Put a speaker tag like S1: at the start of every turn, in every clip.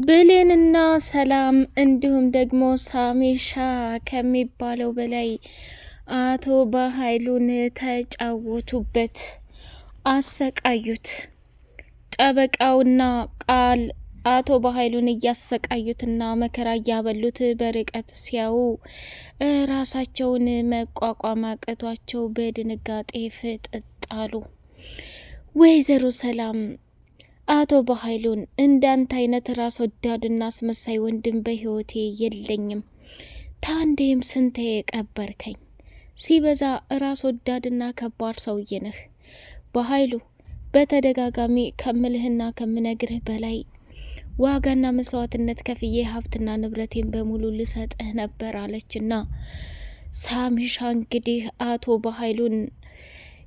S1: ብሌንና ሰላም እንዲሁም ደግሞ ሳሚሻ ከሚባለው በላይ አቶ በኃይሉን ተጫወቱበት፣ አሰቃዩት። ጠበቃውና ቃል አቶ በኃይሉን እያሰቃዩትና መከራ እያበሉት በርቀት ሲያዩ ራሳቸውን መቋቋም አቅቷቸው በድንጋጤ ፍጥጥ አሉ። ወይዘሮ ሰላም አቶ በኃይሉን እንዳንተ አይነት ራስ ወዳድና አስመሳይ ወንድም በህይወቴ የለኝም፣ ታንዴም ስንቴ ቀበርከኝ፣ ሲበዛ ራስ ወዳድና ከባድ ሰውዬ ነህ። በኃይሉ በተደጋጋሚ ከምልህና ከምነግርህ በላይ ዋጋና መስዋዕትነት ከፍዬ ሀብትና ንብረቴን በሙሉ ልሰጥህ ነበር አለችና ሳሚሻ እንግዲህ አቶ በኃይሉን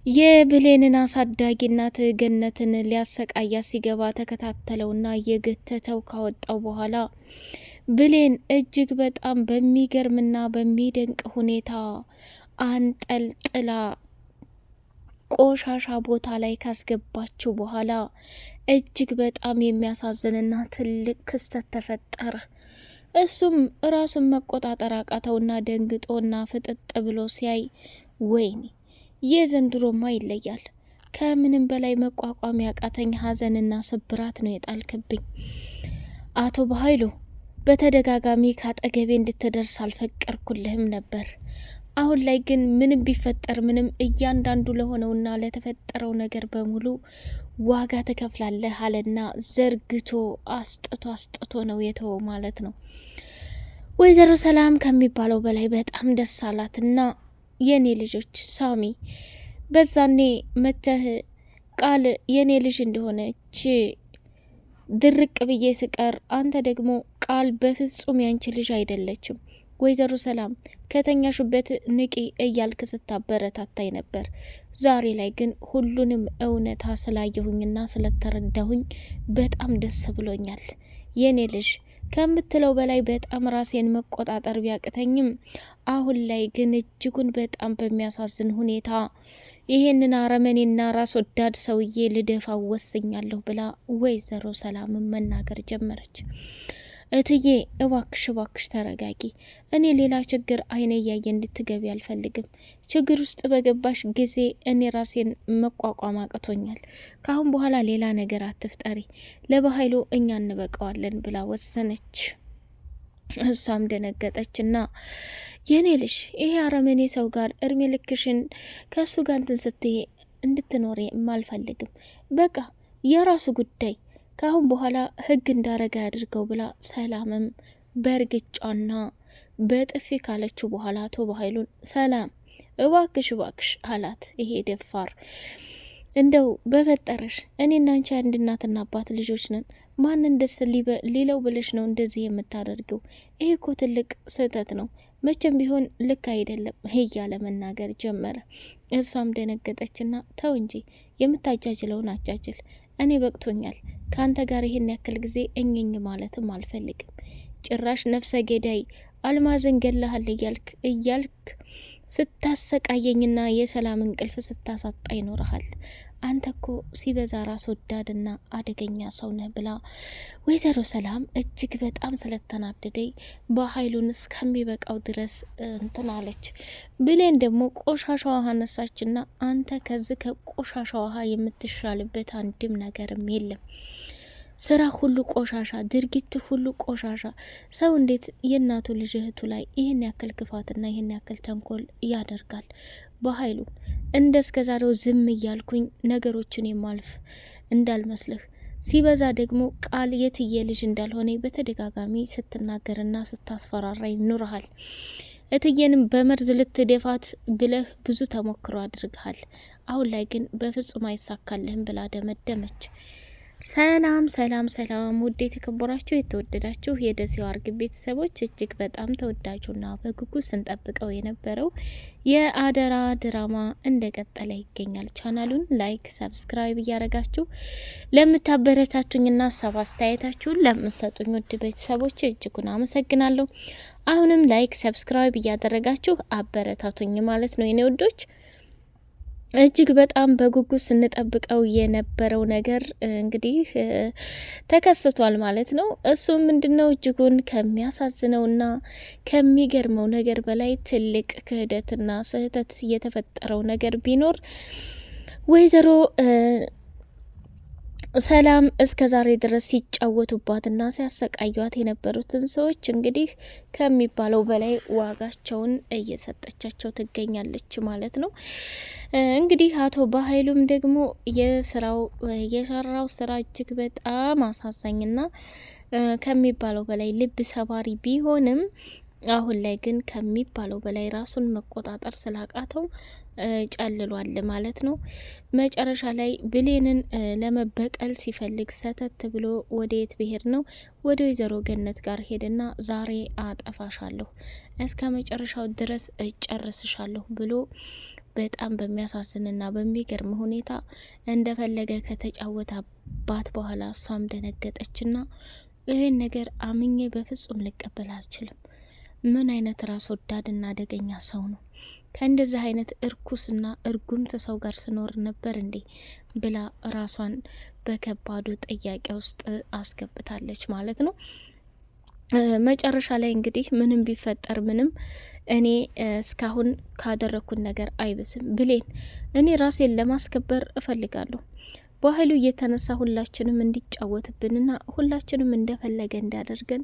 S1: የብሌንን አሳዳጊ እናት ገነትን ሊያሰቃያ ሲገባ ተከታተለውና የገተተው ካወጣው በኋላ ብሌን እጅግ በጣም በሚገርምና በሚደንቅ ሁኔታ አንጠልጥላ ቆሻሻ ቦታ ላይ ካስገባችው በኋላ እጅግ በጣም የሚያሳዝንና ትልቅ ክስተት ተፈጠረ። እሱም ራሱን መቆጣጠር አቃተውና ደንግጦና ፍጥጥ ብሎ ሲያይ ወይኔ የዘንድሮማ ይለያል። ከምንም በላይ መቋቋም ያቃተኝ ሀዘንና ስብራት ነው የጣልክብኝ። አቶ በኃይሉ በተደጋጋሚ ካጠገቤ እንድትደርስ አልፈቀድኩልህም ነበር። አሁን ላይ ግን ምንም ቢፈጠር ምንም እያንዳንዱ ለሆነውና ለተፈጠረው ነገር በሙሉ ዋጋ ትከፍላለህ አለና ዘርግቶ አስጥቶ ነው የተወው ማለት ነው። ወይዘሮ ሰላም ከሚባለው በላይ በጣም ደስ አላትና የኔ ልጆች ሳሚ በዛኔ መተህ ቃል የኔ ልጅ እንደሆነች ድርቅ ብዬ ስቀር አንተ ደግሞ ቃል በፍጹም ያንቺ ልጅ አይደለችም፣ ወይዘሮ ሰላም ከተኛሽበት ንቂ እያልክ ስታበረታታይ ነበር። ዛሬ ላይ ግን ሁሉንም እውነታ ስላየሁኝና ስለተረዳሁኝ በጣም ደስ ብሎኛል። የኔ ልጅ ከምትለው በላይ በጣም ራሴን መቆጣጠር ቢያቅተኝም አሁን ላይ ግን እጅጉን በጣም በሚያሳዝን ሁኔታ ይሄንን አረመኔና ራስ ወዳድ ሰውዬ ልደፋው ወስኛለሁ ብላ ወይዘሮ ሰላምን መናገር ጀመረች። እትዬ እባክሽ ተረጋጊ። እኔ ሌላ ችግር አይኔ እያየ እንድትገቢ አልፈልግም። ችግር ውስጥ በገባሽ ጊዜ እኔ ራሴን መቋቋም አቅቶኛል። ካሁን በኋላ ሌላ ነገር አትፍጠሪ፣ ለበኃይሉ እኛ እንበቀዋለን ብላ ወሰነች። እሷም ደነገጠችና የኔ ልጅ ይሄ አረመኔ ሰው ጋር እድሜ ልክሽን ከሱ ጋር እንትን ስትይ እንድትኖሪ አልፈልግም። በቃ የራሱ ጉዳይ፣ ካሁን በኋላ ህግ እንዳረጋ ያድርገው ብላ ሰላምም በእርግጫና በጥፊ ካለችው በኋላ አቶ በኃይሉን ሰላም እባክሽ አላት። ይሄ ደፋር እንደው በፈጠረሽ እኔና አንቺ አንድ እናትና አባት ልጆች ነን። ማንን ደስ ሊለው ብለሽ ነው እንደዚህ የምታደርገው? ይሄ እኮ ትልቅ ስህተት ነው። መቼም ቢሆን ልክ አይደለም እያለ መናገር ጀመረ። እሷም ደነገጠችና ተው እንጂ የምታጃጅለውን አጃጅል፣ እኔ በቅቶኛል። ካንተ ጋር ይሄን ያክል ጊዜ እኝኝ ማለትም አልፈልግም። ጭራሽ ነፍሰ ገዳይ አልማዝን ገለሃል እያልክ ስታሰቃየኝና የሰላም እንቅልፍ ስታሳጣ ይኖርሃል። አንተ እኮ ሲበዛ ራስ ወዳድና አደገኛ ሰው ነህ ብላ ወይዘሮ ሰላም እጅግ በጣም ስለተናደደኝ በኃይሉን እስከሚበቃው ድረስ እንትን አለች። ብሌን ደግሞ ቆሻሻ ውሃ ነሳችና አንተ ከዚህ ከቆሻሻ ውሃ የምትሻልበት አንድም ነገርም የለም። ስራ ሁሉ ቆሻሻ፣ ድርጊት ሁሉ ቆሻሻ። ሰው እንዴት የእናቱ ልጅ እህቱ ላይ ይህን ያክል ክፋትና ይህን ያክል ተንኮል ያደርጋል? በኃይሉ እንደ እስከዛሬው ዝም እያልኩኝ ነገሮችን የማልፍ እንዳልመስልህ። ሲበዛ ደግሞ ቃል የትዬ ልጅ እንዳልሆነ በተደጋጋሚ ስትናገርና ስታስፈራራኝ ኑረሃል። እትዬንም በመርዝ ልትደፋት ብለህ ብዙ ተሞክሮ አድርገሃል። አሁን ላይ ግን በፍጹም አይሳካልህም ብላ ደመደመች። ሰላም ውድ የተከበራችሁ የተወደዳችሁ የደሴው አርግብ ቤተሰቦች እጅግ በጣም ተወዳጁና በጉጉት ስንጠብቀው የነበረው የአደራ ድራማ እንደቀጠለ ይገኛል። ቻናሉን ላይክ፣ ሰብስክራይብ እያደረጋችሁ ለምታበረታቱኝና ሀሳብ አስተያየታችሁን ለምትሰጡኝ ውድ ቤተሰቦች እጅጉን አመሰግናለሁ። አሁንም ላይክ፣ ሰብስክራይብ እያደረጋችሁ አበረታቱኝ ማለት ነው የኔ ውዶች። እጅግ በጣም በጉጉት ስንጠብቀው የነበረው ነገር እንግዲህ ተከስቷል ማለት ነው። እሱ ምንድነው? እጅጉን ከሚያሳዝነውና ከሚገርመው ነገር በላይ ትልቅ ክህደትና ስህተት የተፈጠረው ነገር ቢኖር ወይዘሮ ሰላም እስከ ዛሬ ድረስ ሲጫወቱባትና ሲያሰቃዩት የነበሩትን ሰዎች እንግዲህ ከሚባለው በላይ ዋጋቸውን እየሰጠቻቸው ትገኛለች ማለት ነው። እንግዲህ አቶ በኃይሉም ደግሞ የሰራው ስራ እጅግ በጣም አሳዛኝና ከሚባለው በላይ ልብ ሰባሪ ቢሆንም አሁን ላይ ግን ከሚባለው በላይ ራሱን መቆጣጠር ስላቃተው ጨልሏል ማለት ነው። መጨረሻ ላይ ብሌንን ለመበቀል ሲፈልግ ሰተት ብሎ ወደ የት ብሄር ነው? ወደ ወይዘሮ ገነት ጋር ሄድና ዛሬ አጠፋሻለሁ፣ እስከ መጨረሻው ድረስ እጨርስሻለሁ ብሎ በጣም በሚያሳዝንና በሚገርም ሁኔታ እንደፈለገ ከተጫወተባት በኋላ እሷም ደነገጠችና ይህን ነገር አምኜ በፍጹም ልቀበል አልችልም። ምን አይነት ራስ ወዳድና አደገኛ ሰው ነው? ከእንደዚህ አይነት እርኩስና እርጉምት ሰው ጋር ስኖር ነበር እንዴ ብላ ራሷን በከባዱ ጥያቄ ውስጥ አስገብታለች ማለት ነው። መጨረሻ ላይ እንግዲህ ምንም ቢፈጠር ምንም እኔ እስካሁን ካደረኩት ነገር አይብስም ብሌን፣ እኔ ራሴን ለማስከበር እፈልጋለሁ። በኃይሉ እየተነሳ ሁላችንም እንዲጫወትብንና ሁላችንም እንደፈለገ እንዲያደርገን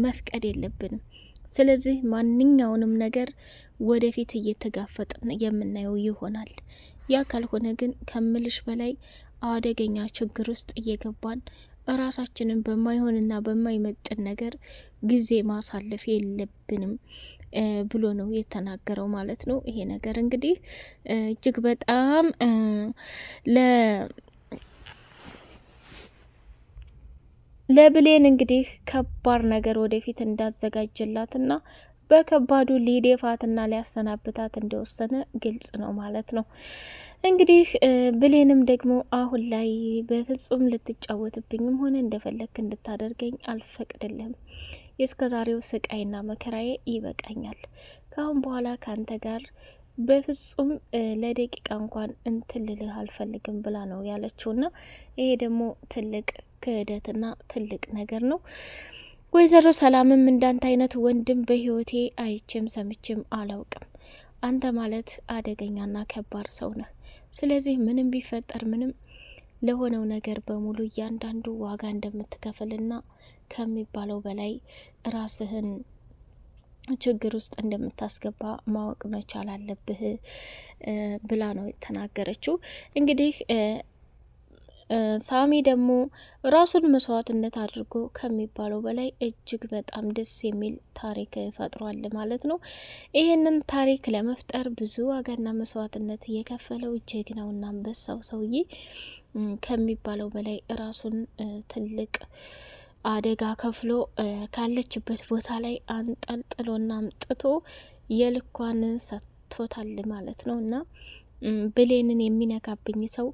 S1: መፍቀድ የለብንም። ስለዚህ ማንኛውንም ነገር ወደፊት እየተጋፈጥን የምናየው ይሆናል። ያ ካልሆነ ግን ከምልሽ በላይ አደገኛ ችግር ውስጥ እየገባን እራሳችንን በማይሆንና በማይመጥን ነገር ጊዜ ማሳለፍ የለብንም ብሎ ነው የተናገረው ማለት ነው። ይሄ ነገር እንግዲህ እጅግ በጣም ለብሌን እንግዲህ ከባድ ነገር ወደፊት እንዳዘጋጀላትና በከባዱ ሊደፋትና ሊያሰናብታት እንደወሰነ ግልጽ ነው ማለት ነው። እንግዲህ ብሌንም ደግሞ አሁን ላይ በፍጹም ልትጫወትብኝም ሆነ እንደፈለግክ እንድታደርገኝ አልፈቅድልህም። የእስከዛሬው ስቃይና መከራዬ ይበቃኛል። ከአሁን በኋላ ካንተ ጋር በፍጹም ለደቂቃ እንኳን እንትልልህ አልፈልግም ብላ ነው ያለችውና ይሄ ደግሞ ትልቅ ክህደትና ትልቅ ነገር ነው። ወይዘሮ ሰላምም እንዳንተ አይነት ወንድም በህይወቴ አይቼም ሰምቼም አላውቅም። አንተ ማለት አደገኛና ከባድ ሰው ነህ። ስለዚህ ምንም ቢፈጠር ምንም ለሆነው ነገር በሙሉ እያንዳንዱ ዋጋ እንደምትከፍልና ከሚባለው በላይ ራስህን ችግር ውስጥ እንደምታስገባ ማወቅ መቻል አለብህ ብላ ነው የተናገረችው። እንግዲህ ሳሚ ደግሞ ራሱን መስዋዕትነት አድርጎ ከሚባለው በላይ እጅግ በጣም ደስ የሚል ታሪክ ፈጥሯል ማለት ነው። ይህንን ታሪክ ለመፍጠር ብዙ ዋጋና መስዋዕትነት የከፈለው ጀግናውና አንበሳው ሰውዬ ከሚባለው በላይ ራሱን ትልቅ አደጋ ከፍሎ ካለችበት ቦታ ላይ አንጠልጥሎና አምጥቶ የልኳን ሰጥቶታል ማለት ነው። እና ብሌንን የሚነካብኝ ሰው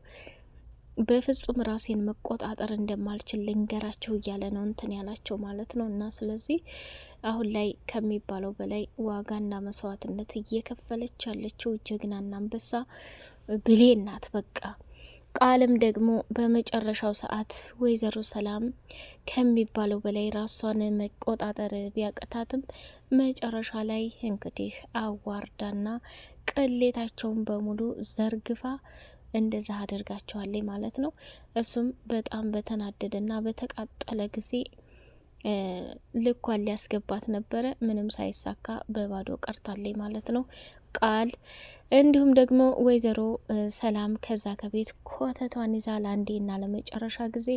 S1: በፍጹም ራሴን መቆጣጠር እንደማልችል ልንገራቸው እያለ ነው እንትን ያላቸው ማለት ነው። እና ስለዚህ አሁን ላይ ከሚባለው በላይ ዋጋና መስዋዕትነት እየከፈለች ያለችው ጀግናና አንበሳ ብሌን ናት። በቃ ቃልም ደግሞ በመጨረሻው ሰዓት ወይዘሮ ሰላም ከሚባለው በላይ ራሷን መቆጣጠር ቢያቅታትም መጨረሻ ላይ እንግዲህ አዋርዳና ቅሌታቸውን በሙሉ ዘርግፋ እንደዛ አድርጋቸዋለች ማለት ነው። እሱም በጣም በተናደደና በተቃጠለ ጊዜ ልኳን ሊያስገባት ነበረ። ምንም ሳይሳካ በባዶ ቀርታለች ማለት ነው ቃል። እንዲሁም ደግሞ ወይዘሮ ሰላም ከዛ ከቤት ኮተቷን ይዛ ለአንዴና ለመጨረሻ ጊዜ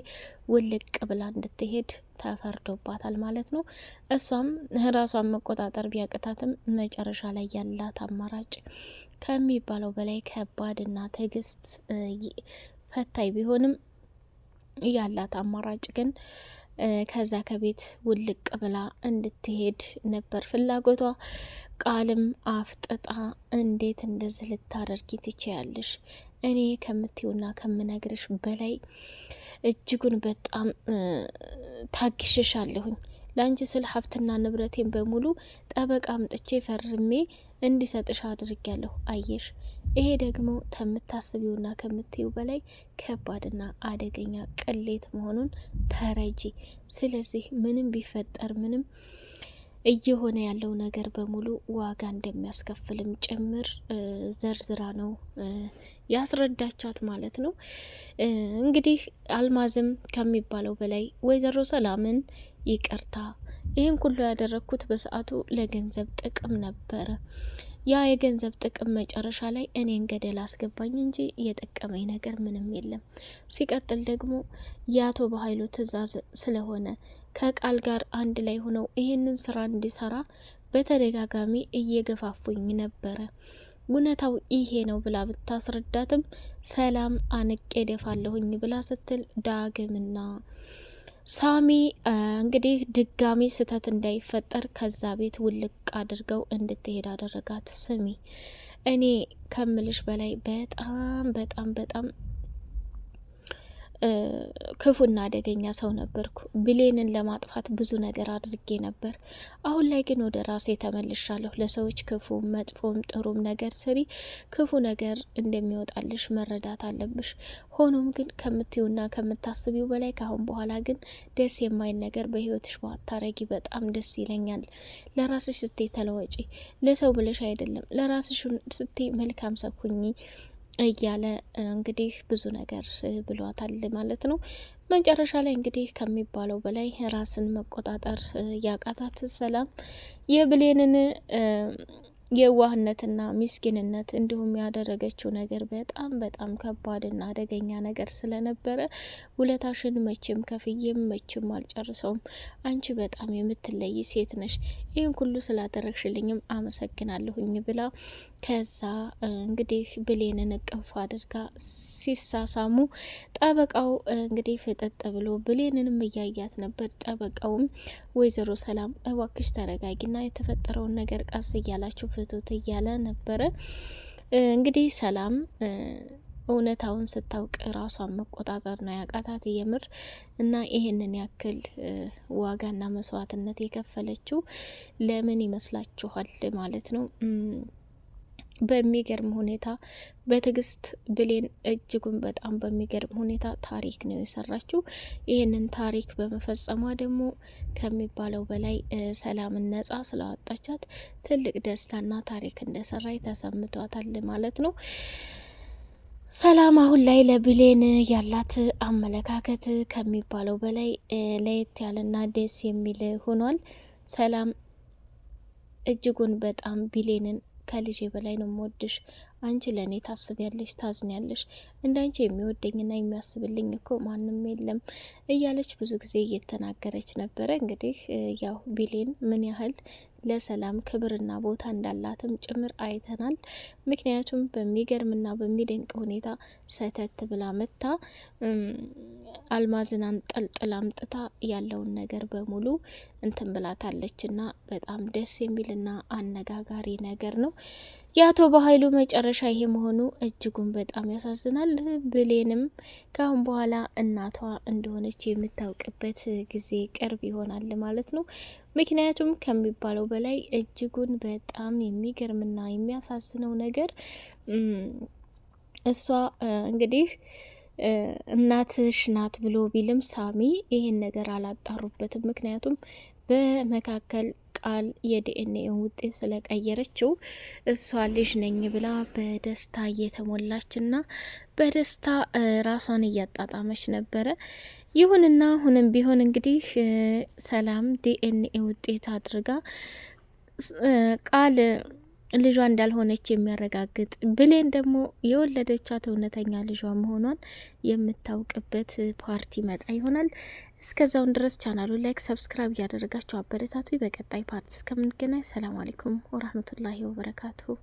S1: ውልቅ ብላ እንድትሄድ ተፈርዶባታል ማለት ነው። እሷም ራሷን መቆጣጠር ቢያቅታትም መጨረሻ ላይ ያላት አማራጭ ከሚባለው በላይ ከባድና ትዕግስት ፈታኝ ቢሆንም ያላት አማራጭ ግን ከዛ ከቤት ውልቅ ብላ እንድትሄድ ነበር ፍላጎቷ። ቃልም አፍጥጣ እንዴት እንደዚህ ልታደርጊ ትችያለሽ? እኔ ከምትዩና ከምነግርሽ በላይ እጅጉን በጣም ታግሽሻለሁኝ። ለአንቺ ስል ሀብትና ንብረቴን በሙሉ ጠበቃ አምጥቼ ፈርሜ እንዲሰጥሽ አድርጊያለሁ። አየሽ፣ ይሄ ደግሞ ከምታስቢውና ከምትዩ በላይ ከባድና አደገኛ ቅሌት መሆኑን ተረጂ። ስለዚህ ምንም ቢፈጠር ምንም እየሆነ ያለው ነገር በሙሉ ዋጋ እንደሚያስከፍልም ጭምር ዘርዝራ ነው ያስረዳቻት ማለት ነው። እንግዲህ አልማዝም ከሚባለው በላይ ወይዘሮ ሰላምን ይቅርታ፣ ይህን ሁሉ ያደረግኩት በሰዓቱ ለገንዘብ ጥቅም ነበረ። ያ የገንዘብ ጥቅም መጨረሻ ላይ እኔን ገደል አስገባኝ እንጂ የጠቀመኝ ነገር ምንም የለም። ሲቀጥል ደግሞ የአቶ በኃይሉ ትዕዛዝ ስለሆነ ከቃል ጋር አንድ ላይ ሆነው ይህንን ስራ እንዲሰራ በተደጋጋሚ እየገፋፉኝ ነበረ። እውነታው ይሄ ነው ብላ ብታስረዳትም ሰላም አንቄ ደፋለሁኝ ብላ ስትል ዳግምና ሳሚ እንግዲህ ድጋሚ ስህተት እንዳይፈጠር ከዛ ቤት ውልቅ አድርገው እንድትሄድ አደረጋት። ስሚ እኔ ከምልሽ በላይ በጣም በጣም በጣም ክፉና አደገኛ ሰው ነበርኩ። ብሌንን ለማጥፋት ብዙ ነገር አድርጌ ነበር። አሁን ላይ ግን ወደ ራሴ ተመልሻለሁ። ለሰዎች ክፉም መጥፎም ጥሩም ነገር ስሪ፣ ክፉ ነገር እንደሚወጣልሽ መረዳት አለብሽ። ሆኖም ግን ከምትዩና ከምታስቢው በላይ ካሁን በኋላ ግን ደስ የማይል ነገር በህይወትሽ ባታረጊ በጣም ደስ ይለኛል። ለራስሽ ስትይ ተለወጪ፣ ለሰው ብለሽ አይደለም፣ ለራስሽ ስትይ መልካም ሰው ሁኚ እያለ እንግዲህ ብዙ ነገር ብሏታል ማለት ነው። መጨረሻ ላይ እንግዲህ ከሚባለው በላይ ራስን መቆጣጠር ያቃታት ሰላም የብሌንን የዋህነትና ምስኪንነት እንዲሁም ያደረገችው ነገር በጣም በጣም ከባድና አደገኛ ነገር ስለነበረ ውለታሽን መቼም ከፍዬም መቼም አልጨርሰውም። አንቺ በጣም የምትለይ ሴት ነሽ። ይህን ሁሉ ስላደረግሽልኝም አመሰግናለሁኝ ብላ ከዛ እንግዲህ ብሌንን እቅፍ አድርጋ ሲሳሳሙ ጠበቃው እንግዲህ ፍጥጥ ብሎ ብሌንንም እያያት ነበር። ጠበቃውም ወይዘሮ ሰላም እባክሽ ተረጋጊና የተፈጠረውን ነገር ቀስ እያላችሁ ፍቱት እያለ ነበረ። እንግዲህ ሰላም እውነታውን ስታውቅ ራሷን መቆጣጠር ነው ያቃታት የምር። እና ይህንን ያክል ዋጋና መስዋዕትነት የከፈለችው ለምን ይመስላችኋል ማለት ነው? በሚገርም ሁኔታ በትዕግስት ብሌን እጅጉን በጣም በሚገርም ሁኔታ ታሪክ ነው የሰራችው። ይህንን ታሪክ በመፈጸሟ ደግሞ ከሚባለው በላይ ሰላምን ነጻ ስላወጣቻት ትልቅ ደስታና ታሪክ እንደሰራች ተሰምቷታል ማለት ነው። ሰላም አሁን ላይ ለብሌን ያላት አመለካከት ከሚባለው በላይ ለየት ያለና ደስ የሚል ሆኗል። ሰላም እጅጉን በጣም ብሌንን ከልጄ በላይ ነው የምወድሽ፣ አንቺ ለእኔ ታስቢያለሽ፣ ታዝኛለሽ፣ እንዳንቺ የሚወደኝና የሚያስብልኝ እኮ ማንም የለም እያለች ብዙ ጊዜ እየተናገረች ነበረ። እንግዲህ ያው ብሌን ምን ያህል ለሰላም ክብርና ቦታ እንዳላትም ጭምር አይተናል። ምክንያቱም በሚገርምና በሚደንቅ ሁኔታ ሰተት ብላ መታ አልማዝን አንጠልጥላ አምጥታ ያለውን ነገር በሙሉ እንትን ብላታለችና በጣም ደስ የሚልና አነጋጋሪ ነገር ነው። የአቶ በኃይሉ መጨረሻ ይሄ መሆኑ እጅጉን በጣም ያሳዝናል። ብሌንም ካሁን በኋላ እናቷ እንደሆነች የምታውቅበት ጊዜ ቅርብ ይሆናል ማለት ነው። ምክንያቱም ከሚባለው በላይ እጅጉን በጣም የሚገርምና የሚያሳዝነው ነገር እሷ እንግዲህ እናትሽ ናት ብሎ ቢልም ሳሚ ይህን ነገር አላጣሩበትም። ምክንያቱም በመካከል ቃል የዲኤንኤ ውጤት ስለቀየረችው እሷ ልጅ ነኝ ብላ በደስታ እየተሞላችና በደስታ ራሷን እያጣጣመች ነበረ። ይሁንና አሁንም ቢሆን እንግዲህ ሰላም ዲኤንኤ ውጤት አድርጋ ቃል ልጇ እንዳልሆነች የሚያረጋግጥ ብሌን ደግሞ የወለደቻት እውነተኛ ልጇ መሆኗን የምታውቅበት ፓርቲ መጣ ይሆናል። እስከዛውን ድረስ ቻናሉን ላይክ፣ ሰብስክራይብ እያደረጋችሁ አበረታቱ። በቀጣይ ፓርቲ እስከምንገናኝ ሰላም አለይኩም ወራህመቱላሂ ወበረካቱሁ።